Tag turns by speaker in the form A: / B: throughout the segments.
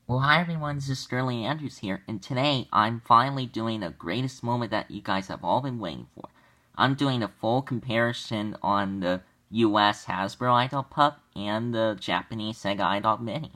A: Well, hi everyone, this is Sterling Andrews here, and today I'm finally doing the greatest moment that you guys have all been waiting for. I'm doing a full comparison on the US Hasbro Idog Pup and the Japanese Sega Idog Mini,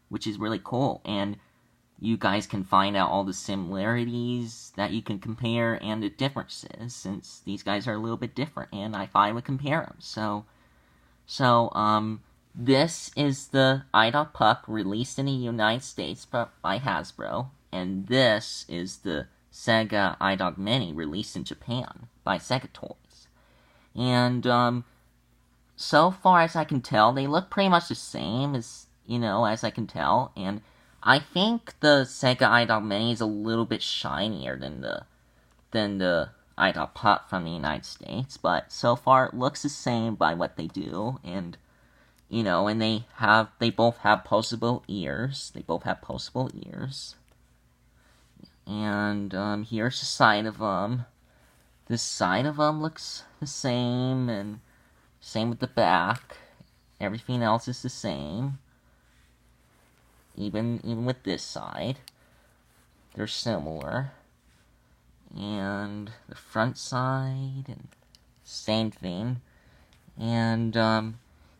A: which is really cool, and you guys can find out all the similarities that you can compare and the differences, since these guys are a little bit different, and I thought I would compare them. This is the Idog Pup released in the United States by Hasbro, and this is the Sega Idog Mini released in Japan by Sega Toys. And, so far as I can tell, they look pretty much the same as I can tell, and I think the Sega Idog Mini is a little bit shinier than the Idog Pup from the United States, but so far it looks the same by what they do, and and they both have postable ears. And here's the side of them. This side of them looks the same, and same with the back. Everything else is the same. Even with this side, they're similar. And the front side, and same thing. And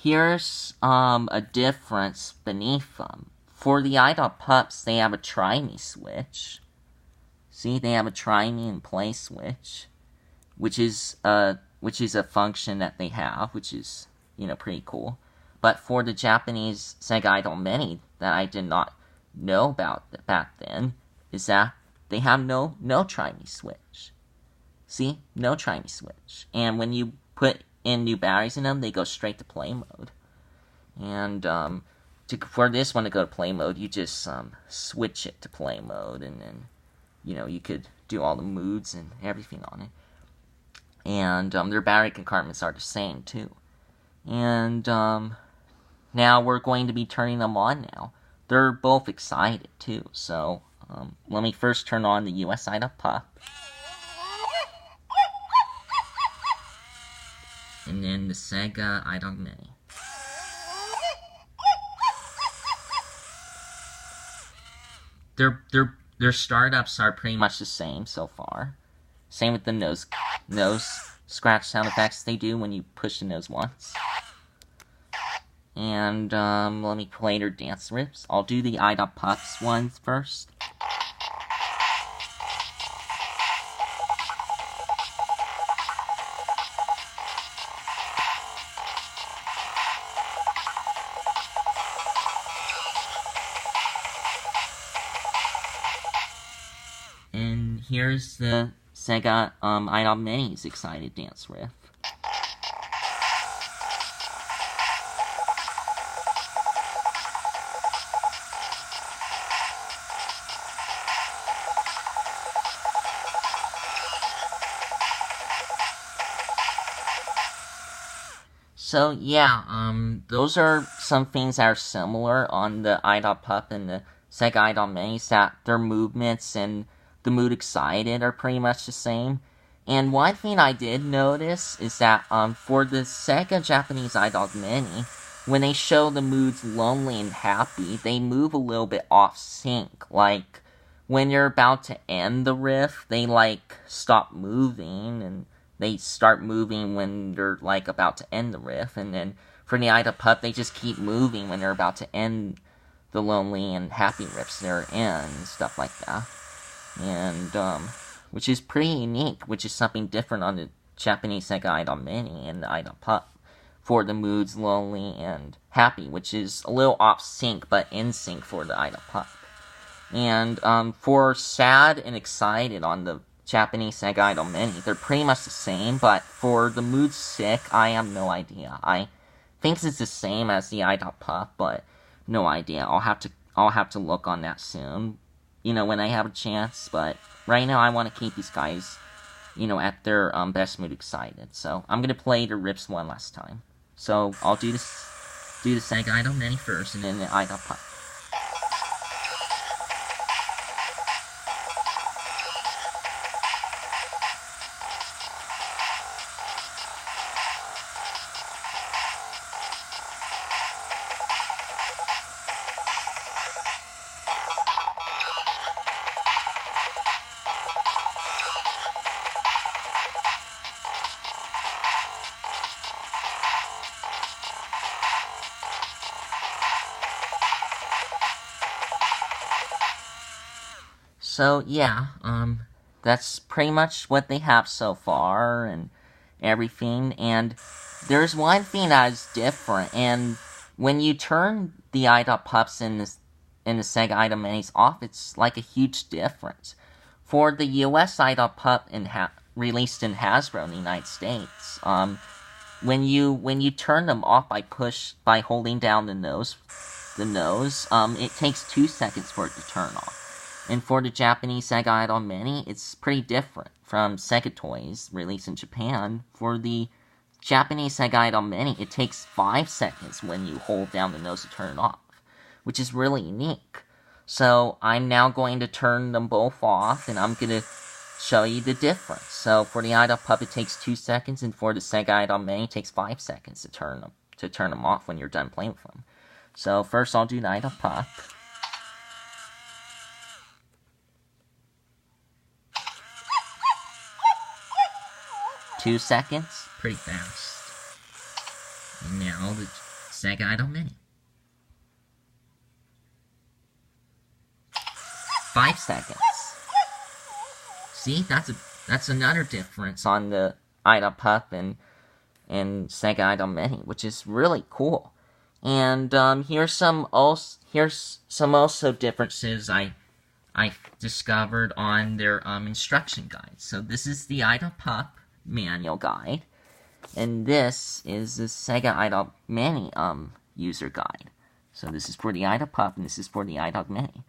A: here's a difference beneath them. For the Idog Pups, they have a Try Me switch. See, they have a Try Me and Play switch, which is a function that they have, which is pretty cool. But for the Japanese Sega Idog Mini, that I did not know about back then, is that they have no Try Me switch. See, no Try Me switch, and when you put in new batteries in them, they go straight to play mode. And for this one to go to play mode, you just switch it to play mode, and then you could do all the moods and everything on it. And their battery compartments are the same too. And now we're going to be turning them on now. They're both excited too. So let me first turn on the US Idog Pup. And then the Sega Idog Mini. Their startups are pretty much the same so far. Same with the nose scratch sound effects they do when you push the nose once. And let me play their Dance Riffs. I'll do the Idog Pups ones first. And here's the Sega Idog Mini's excited dance riff. So yeah, those are some things that are similar on the Idog Pup and the Sega Idog Minis, that their movements and the mood excited are pretty much the same. And one thing I did notice is that for the Sega Japanese Idog Mini, when they show the moods lonely and happy, they move a little bit off sync. Like when you're about to end the riff, they stop moving, and they start moving when they're about to end the riff. And then for the Idog Pup, they just keep moving when they're about to end the lonely and happy riffs they're in, and stuff like that. And which is pretty unique, which is something different on the Japanese Sega Idog Mini and the Idog Pup for the moods lonely and happy, which is a little off sync but in sync for the Idog Pup. And for sad and excited on the Japanese Sega Idog Mini, they're pretty much the same, but for the mood sick, I have no idea. I think it's the same as the Idog Pup, but no idea. I'll have to look on that soon, when I have a chance. But right now, I want to keep these guys, at their best mood excited. So I'm gonna play the riffs one last time. So I'll do the Sega Idog Mini first, and then the Idog Pup. So yeah, that's pretty much what they have so far and everything. And there's one thing that is different, and when you turn the Idog Pups in the Sega Idog Minis off, it's like a huge difference. For the US Idog Pup released in Hasbro in the United States, when you turn them off by holding down the nose, it takes 2 seconds for it to turn off. And for the Japanese Sega Idog Mini, it's pretty different from Sega Toys, released in Japan. For the Japanese Sega Idog Mini, it takes 5 seconds when you hold down the nose to turn it off, which is really unique. So I'm now going to turn them both off, and I'm going to show you the difference. So for the Idog Pup, it takes 2 seconds, and for the Sega Idog Mini, it takes 5 seconds to turn them off when you're done playing with them. So first I'll do the Idog Pup. Two seconds, pretty fast. And now the Sega Idog Mini. 5 seconds. See, that's another difference on the Idog Pup and Sega Idog Mini, which is really cool. And here's some also differences I discovered on their instruction guide. So this is the Idog Pup manual guide, and this is the Sega Idog Mini user guide. So this is for the Idog Pup, and this is for the Idog Mini.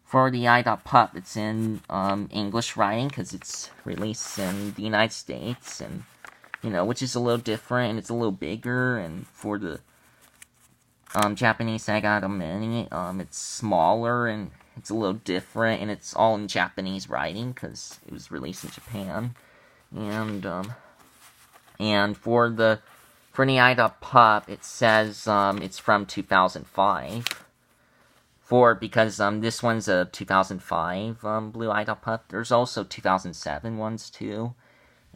A: For the Idog Pup, it's in English writing because it's released in the United States, and which is a little different, and it's a little bigger. And for the Japanese Sega Idog Mini, it's smaller and it's a little different, and it's all in Japanese writing because it was released in Japan. And for the Idog Pup, it says it's from 2005. Because this one's a 2005 Blue Idog Pup. There's also 2007 ones too.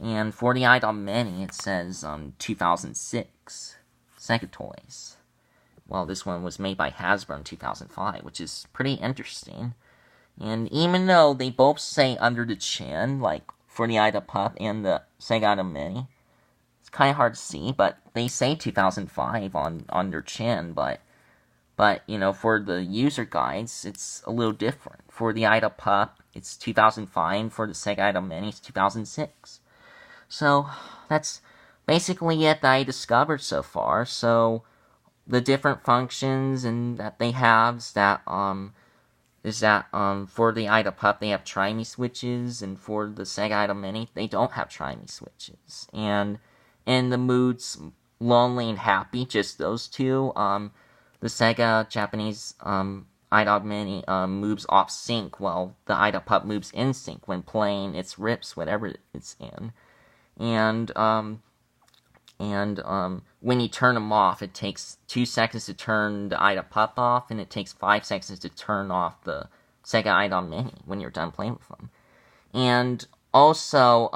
A: And for the Idog Mini, it says 2006 Sega Toys. Well, this one was made by Hasbro in 2005, which is pretty interesting. And even though they both say under the chin, like for the Idog Pup and the Sega Idog Mini, it's kind of hard to see, but they say 2005 on their chin, but for the user guides, it's a little different. For the Idog Pup, it's 2005, for the Sega Idog Mini, it's 2006. So, that's basically it that I discovered so far. So, the different functions and that they have is that for the Idog Pup, they have try-me switches, and for the Sega Idog Mini, they don't have try-me switches. And in the moods lonely and happy, just those two, the Sega Japanese Idog Mini moves off sync, while the Idog Pup moves in sync when playing its riffs, whatever it's in. And when you turn them off, it takes 2 seconds to turn the Idog Pup off, and it takes 5 seconds to turn off the Sega Idog Mini when you're done playing with them. And also,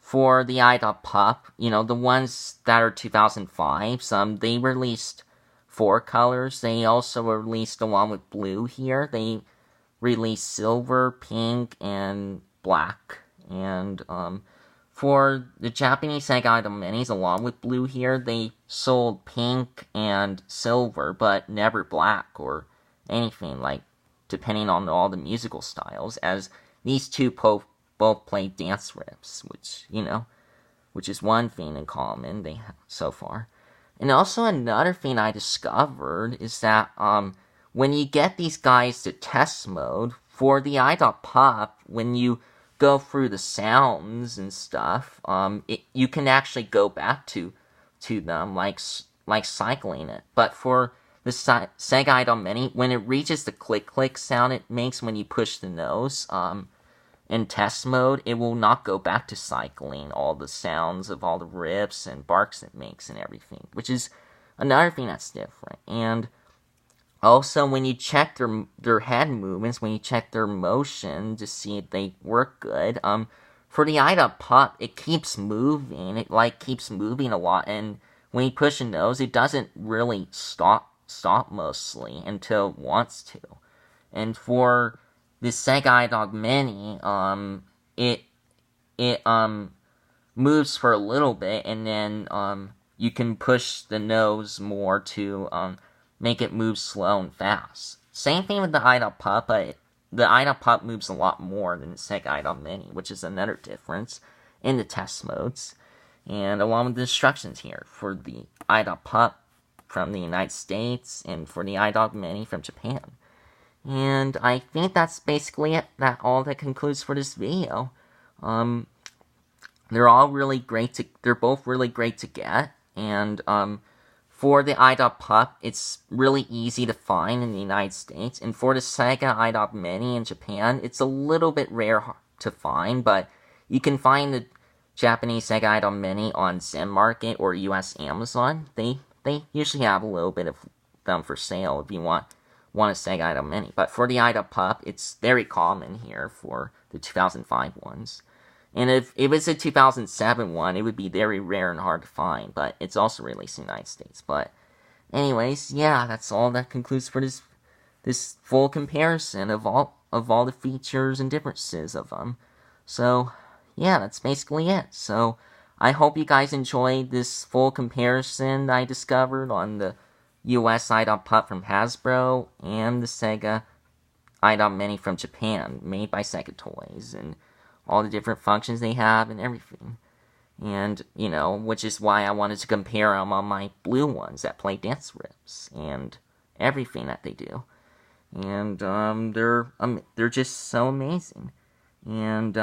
A: for the Idog Pup, the ones that are 2005s, they released 4 colors. They also released, along with blue here, they released silver, pink, and black. And for the Japanese Sega Idog Minis, along with blue here, they sold pink and silver, but never black or anything, like, depending on all the musical styles, as these two both play Dance Riffs, which is one thing in common they have so far. And also another thing I discovered is that when you get these guys to test mode, for the Idog Pup, when you go through the sounds and stuff, you can actually go back to them, like cycling it. But for the Sega Idog Mini, when it reaches the click-click sound it makes when you push the nose, in test mode, it will not go back to cycling all the sounds of all the riffs and barks it makes and everything, which is another thing that's different. And also, when you check their head movements, when you check their motion to see if they work good, for the Idog Pup, it keeps moving. It keeps moving a lot, and when you push a nose, it doesn't really stop mostly until it wants to. And for this Sega Idog Mini, it moves for a little bit, and then you can push the nose more to make it move slow and fast. Same thing with the Idog Pup, but the Idog Pup moves a lot more than the Sega Idog Mini, which is another difference in the test modes. And along with the instructions here for the Idog Pup from the United States and for the Idog Mini from Japan. And I think that's basically it. All that concludes for this video. They're all really great they're both really great to get, and for the Idog Pup, it's really easy to find in the United States, and for the Sega Idog Mini in Japan, it's a little bit rare to find, but you can find the Japanese Sega Idog Mini on Zen Market or US Amazon. They usually have a little bit of them for sale if you want a Sega Idog Mini, but for the Idog Pup, it's very common here for the 2005 ones. And if it's a 2007 one, it would be very rare and hard to find, but it's also released in the United States. But anyways, yeah, that's all that concludes for this full comparison of all the features and differences of them. So, yeah, that's basically it. So, I hope you guys enjoyed this full comparison that I discovered on the US Idog Pup from Hasbro and the Sega Idog Mini from Japan, made by Sega Toys, and all the different functions they have and everything. And, which is why I wanted to compare them on my blue ones that play Dance Riffs and everything that they do. And they're just so amazing. And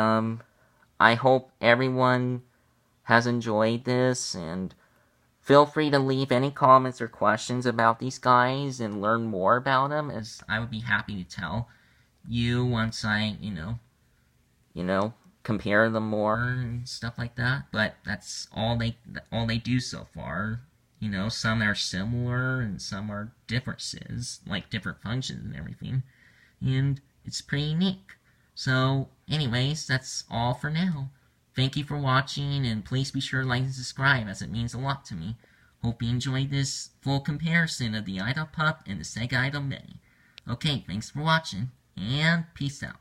A: I hope everyone has enjoyed this, and feel free to leave any comments or questions about these guys and learn more about them, as I would be happy to tell you once I, compare them more and stuff like that. But that's all they do so far. Some are similar and some are differences, like different functions and everything. And it's pretty unique. So, anyways, that's all for now. Thank you for watching, and please be sure to like and subscribe, as it means a lot to me. Hope you enjoyed this full comparison of the Idog Pup and the Sega Idog Mini. Okay, thanks for watching, and peace out.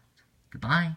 A: Goodbye.